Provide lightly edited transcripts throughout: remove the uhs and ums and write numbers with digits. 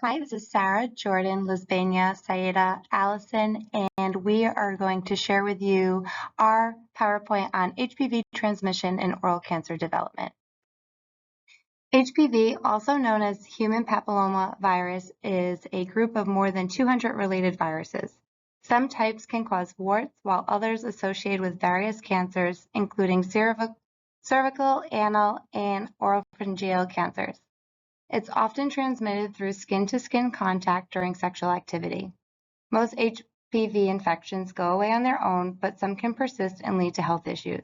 Hi, this is Sarah, Jordan, Lisbania, Saida, Allison, and we are going to share with you our PowerPoint on HPV transmission and oral cancer development. HPV, also known as human papilloma virus, is a group of more than 200 related viruses. Some types can cause warts, while others associated with various cancers, including cervical, anal, and oropharyngeal cancers. It's often transmitted through skin-to-skin contact during sexual activity. Most HPV infections go away on their own, but some can persist and lead to health issues.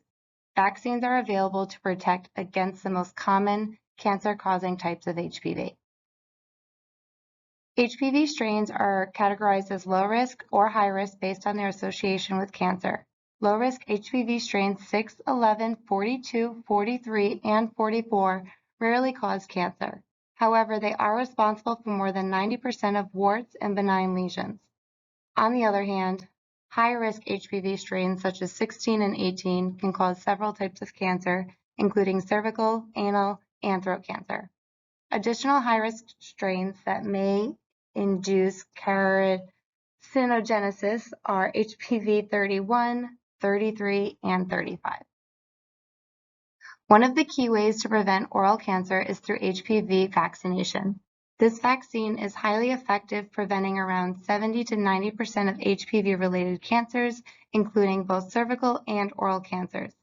Vaccines are available to protect against the most common cancer-causing types of HPV. HPV strains are categorized as low risk or high risk based on their association with cancer. Low risk HPV strains 6, 11, 42, 43, and 44 rarely cause cancer. However, they are responsible for more than 90% of warts and benign lesions. On the other hand, high-risk HPV strains such as 16 and 18 can cause several types of cancer, including cervical, anal, and throat cancer. Additional high-risk strains that may induce carcinogenesis are HPV 31, 33, and 35. One of the key ways to prevent oral cancer is through HPV vaccination. This vaccine is highly effective, preventing around 70 to 90% of HPV-related cancers, including both cervical and oral cancers.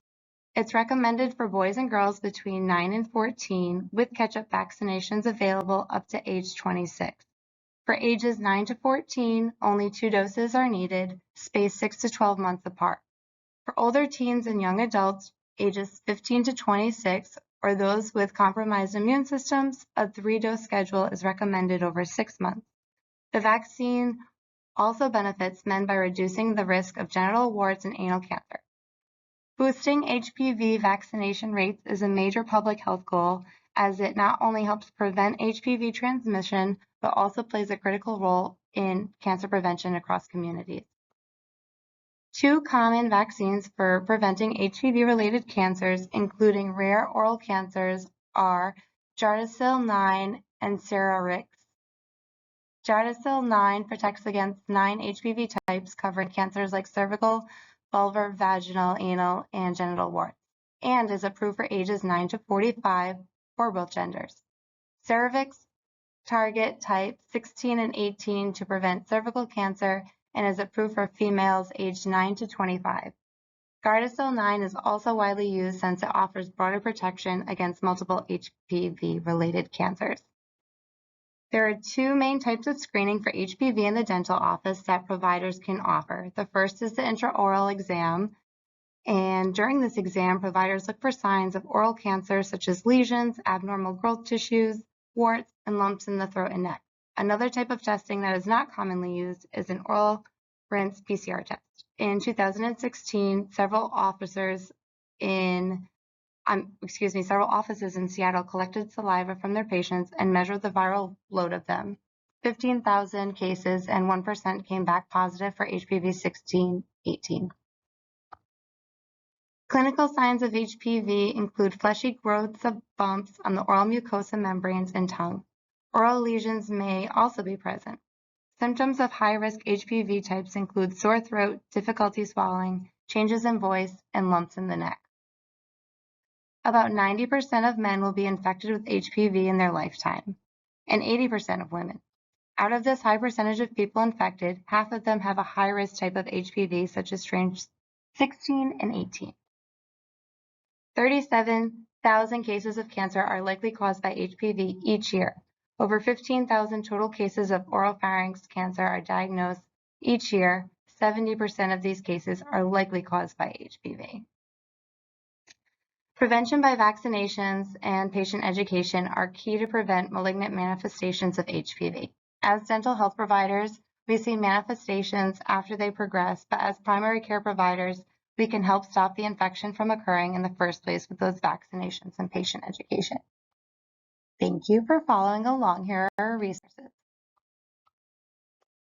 It's recommended for boys and girls between 9 and 14, with catch-up vaccinations available up to age 26. For ages 9 to 14, only 2 doses are needed, spaced 6 to 12 months apart. For older teens and young adults, ages 15 to 26, or those with compromised immune systems, a 3-dose schedule is recommended over 6 months. The vaccine also benefits men by reducing the risk of genital warts and anal cancer. Boosting HPV vaccination rates is a major public health goal, as it not only helps prevent HPV transmission, but also plays a critical role in cancer prevention across communities. 2 common vaccines for preventing HPV-related cancers, including rare oral cancers, are Gardasil 9 and Cervarix. Gardasil 9 protects against 9 HPV types, covering cancers like cervical, vulvar, vaginal, anal, and genital warts, and is approved for ages 9 to 45 for both genders. Cervarix target type 16 and 18 to prevent cervical cancer and is approved for females aged 9 to 25. Gardasil 9 is also widely used since it offers broader protection against multiple HPV-related cancers. There are 2 main types of screening for HPV in the dental office that providers can offer. The first is the intraoral exam, and during this exam, providers look for signs of oral cancer such as lesions, abnormal growth tissues, warts, and lumps in the throat and neck. Another type of testing that is not commonly used is an oral rinse PCR test. In 2016, several offices in Seattle collected saliva from their patients and measured the viral load of them. 15,000 cases and 1% came back positive for HPV 16-18. Clinical signs of HPV include fleshy growths of bumps on the oral mucosa membranes and tongue. Oral lesions may also be present. Symptoms of high-risk HPV types include sore throat, difficulty swallowing, changes in voice, and lumps in the neck. About 90% of men will be infected with HPV in their lifetime, and 80% of women. Out of this high percentage of people infected, half of them have a high-risk type of HPV, such as strains 16 and 18. 37,000 cases of cancer are likely caused by HPV each year. Over 15,000 total cases of oropharynx cancer are diagnosed each year. 70% of these cases are likely caused by HPV. Prevention by vaccinations and patient education are key to prevent malignant manifestations of HPV. As dental health providers, we see manifestations after they progress, but as primary care providers, we can help stop the infection from occurring in the first place with those vaccinations and patient education. Thank you for following along. Here are our resources.